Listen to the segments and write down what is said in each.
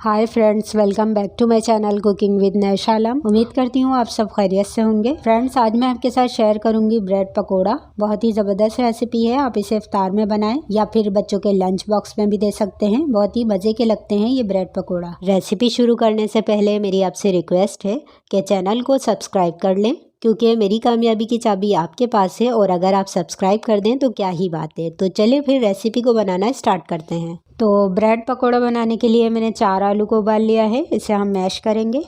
Hi friends, welcome back to my channel cooking with Naishalam. उम्मीद करती हूँ आप सब खैरियत से होंगे। फ्रेंड्स, आज मैं आपके साथ शेयर करूंगी ब्रेड पकोड़ा। बहुत ही ज़बरदस्त रेसिपी है। आप इसे इफ्तार में बनाएं या फिर बच्चों के लंच बॉक्स में भी दे सकते हैं। बहुत ही मज़े के लगते हैं ये ब्रेड पकोड़ा। रेसिपी शुरू करने से पहले मेरी आपसे रिक्वेस्ट है कि चैनल को सब्सक्राइब कर लें, क्योंकि मेरी कामयाबी की चाबी आपके पास है और अगर आप सब्सक्राइब कर दें तो क्या ही बात है। तो चलिए फिर रेसिपी को बनाना स्टार्ट करते हैं। तो ब्रेड पकोड़ा बनाने के लिए मैंने 4 आलू को उबाल लिया है। इसे हम मैश करेंगे।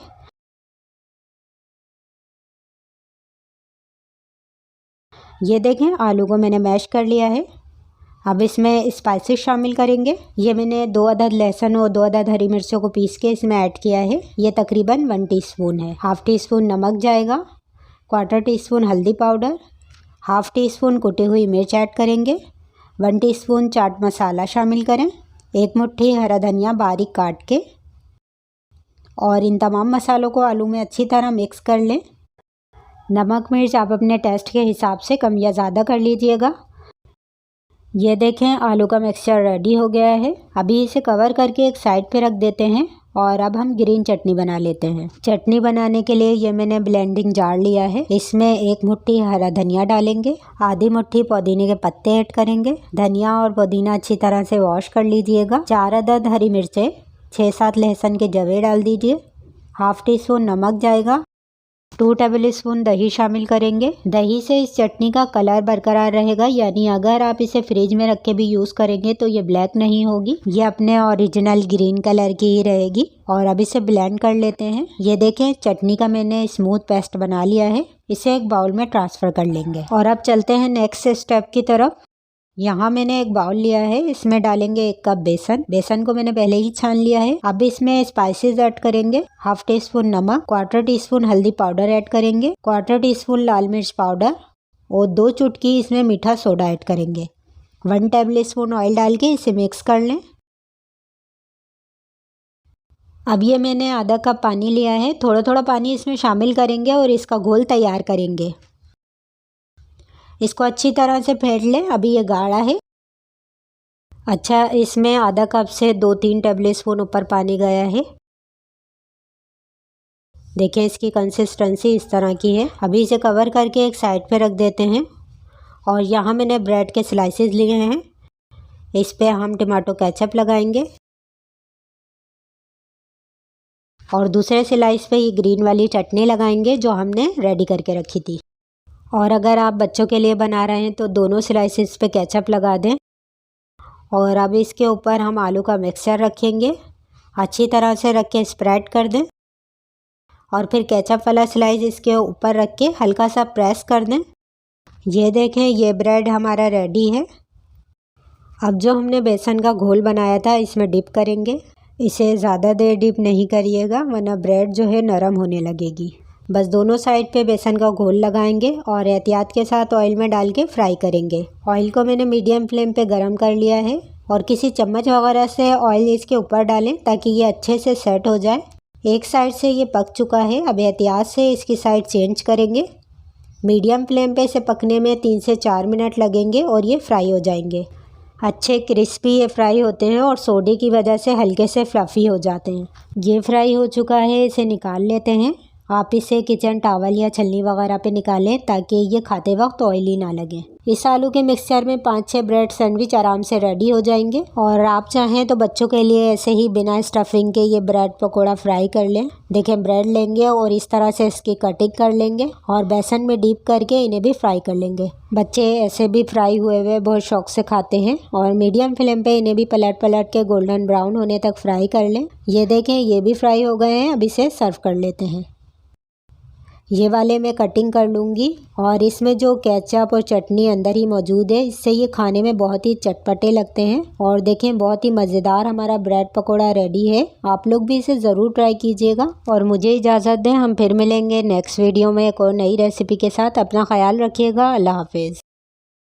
ये देखें, आलू को मैंने मैश कर लिया है। अब इसमें स्पाइसेस शामिल करेंगे। ये मैंने 2 अदद लहसुन और 2 अदद हरी मिर्चों को पीस के इसमें ऐड किया है। ये तकरीबन 1 टीस्पून है। हाफ टी स्पून नमक जाएगा, 1/4 टीस्पून हल्दी पाउडर, हाफ टी स्पून कुटी हुई मिर्च ऐड करेंगे, 1 टीस्पून चाट मसाला शामिल करें, 1 मुट्ठी हरा धनिया बारीक काट के, और इन तमाम मसालों को आलू में अच्छी तरह मिक्स कर लें। नमक मिर्च आप अपने टेस्ट के हिसाब से कम या ज़्यादा कर लीजिएगा। ये देखें, आलू का मिक्सचर रेडी हो गया है। अभी इसे कवर करके एक साइड पे रख देते हैं और अब हम ग्रीन चटनी बना लेते हैं। चटनी बनाने के लिए ये मैंने ब्लेंडिंग जार लिया है। इसमें 1 मुट्ठी हरा धनिया डालेंगे, आधी मुट्ठी पुदीने के पत्ते ऐड करेंगे। धनिया और पुदीना अच्छी तरह से वॉश कर लीजिएगा। 4 अदद हरी मिर्चें, 6-7 लहसुन के जवे डाल दीजिए। हाफ टी स्पून नमक जाएगा। 2 टेबल स्पून दही शामिल करेंगे। दही से इस चटनी का कलर बरकरार रहेगा, यानी अगर आप इसे फ्रिज में रख के भी यूज़ करेंगे तो ये ब्लैक नहीं होगी, ये अपने ओरिजिनल ग्रीन कलर की ही रहेगी। और अब इसे ब्लेंड कर लेते हैं। ये देखें, चटनी का मैंने स्मूथ पेस्ट बना लिया है। इसे एक बाउल में ट्रांसफ़र कर लेंगे और अब चलते हैं नेक्स्ट स्टेप की तरफ। यहाँ मैंने एक बाउल लिया है। इसमें डालेंगे 1 कप बेसन। बेसन को मैंने पहले ही छान लिया है। अब इसमें स्पाइसेस ऐड करेंगे। हाफ टी स्पून नमक, 1/4 टीस्पून हल्दी पाउडर ऐड करेंगे, 1/4 टीस्पून लाल मिर्च पाउडर और 2 चुटकी इसमें मीठा सोडा ऐड करेंगे। 1 टेबल स्पून ऑयल डाल के इसे मिक्स कर लें। अब ये मैंने आधा कप पानी लिया है। थोड़ा थोड़ा पानी इसमें शामिल करेंगे और इसका घोल तैयार करेंगे। इसको अच्छी तरह से फेंट लें। अभी ये गाढ़ा है। अच्छा, इसमें आधा कप से 2-3 टेबल स्पून ऊपर पानी गया है। देखें, इसकी कंसिस्टेंसी इस तरह की है। अभी इसे कवर करके एक साइड पे रख देते हैं और यहाँ मैंने ब्रेड के स्लाइसेस लिए हैं। इस पे हम टमाटो केचप लगाएंगे और दूसरे स्लाइस पे ये ग्रीन वाली चटनी लगाएंगे जो हमने रेडी करके रखी थी। और अगर आप बच्चों के लिए बना रहे हैं तो दोनों स्लाइसेस पे केचप लगा दें। और अब इसके ऊपर हम आलू का मिक्सचर रखेंगे। अच्छी तरह से रख के स्प्रेड कर दें और फिर केचप वाला स्लाइस इसके ऊपर रख के हल्का सा प्रेस कर दें। ये देखें, ये ब्रेड हमारा रेडी है। अब जो हमने बेसन का घोल बनाया था इसमें डिप करेंगे। इसे ज़्यादा देर डिप नहीं करिएगा, वरना ब्रेड जो है नरम होने लगेगी। बस दोनों साइड पे बेसन का घोल लगाएंगे और एहतियात के साथ ऑयल में डाल के फ्राई करेंगे। ऑयल को मैंने मीडियम फ्लेम पे गरम कर लिया है और किसी चम्मच वगैरह से ऑयल इसके ऊपर डालें ताकि ये अच्छे से सेट हो जाए। एक साइड से ये पक चुका है। अब एहतियात से इसकी साइड चेंज करेंगे। मीडियम फ्लेम पे इसे पकने में 3 से 4 मिनट लगेंगे और ये फ्राई हो जाएंगे। अच्छे क्रिस्पी ये फ्राई होते हैं और सोडे की वजह से हल्के से फ्लफ़ी हो जाते हैं। ये फ्राई हो चुका है, इसे निकाल लेते हैं। आप इसे किचन टॉवल या छलनी वगैरह पे निकालें ताकि ये खाते वक्त ऑयली ना लगे। इस आलू के मिक्सचर में 5-6 ब्रेड सैंडविच आराम से रेडी हो जाएंगे। और आप चाहें तो बच्चों के लिए ऐसे ही बिना स्टफिंग के ये ब्रेड पकोड़ा फ्राई कर लें। देखें, ब्रेड लेंगे और इस तरह से इसकी कटिंग कर लेंगे और बेसन में डीप करके इन्हें भी फ्राई कर लेंगे। बच्चे ऐसे भी फ्राई हुए हुए बहुत शौक से खाते हैं। और मीडियम फ्लेम पे इन्हें भी पलट पलट के गोल्डन ब्राउन होने तक फ्राई कर लें। ये देखें, ये भी फ्राई हो गए हैं। अब इसे सर्व कर लेते हैं। ये वाले मैं कटिंग कर लूँगी और इसमें जो केचप और चटनी अंदर ही मौजूद है, इससे ये खाने में बहुत ही चटपटे लगते हैं। और देखें, बहुत ही मज़ेदार हमारा ब्रेड पकोड़ा रेडी है। आप लोग भी इसे ज़रूर ट्राई कीजिएगा। और मुझे इजाज़त दें, हम फिर मिलेंगे नेक्स्ट वीडियो में एक और नई रेसिपी के साथ। अपना ख्याल रखिएगा। अल्लाह हाफिज़।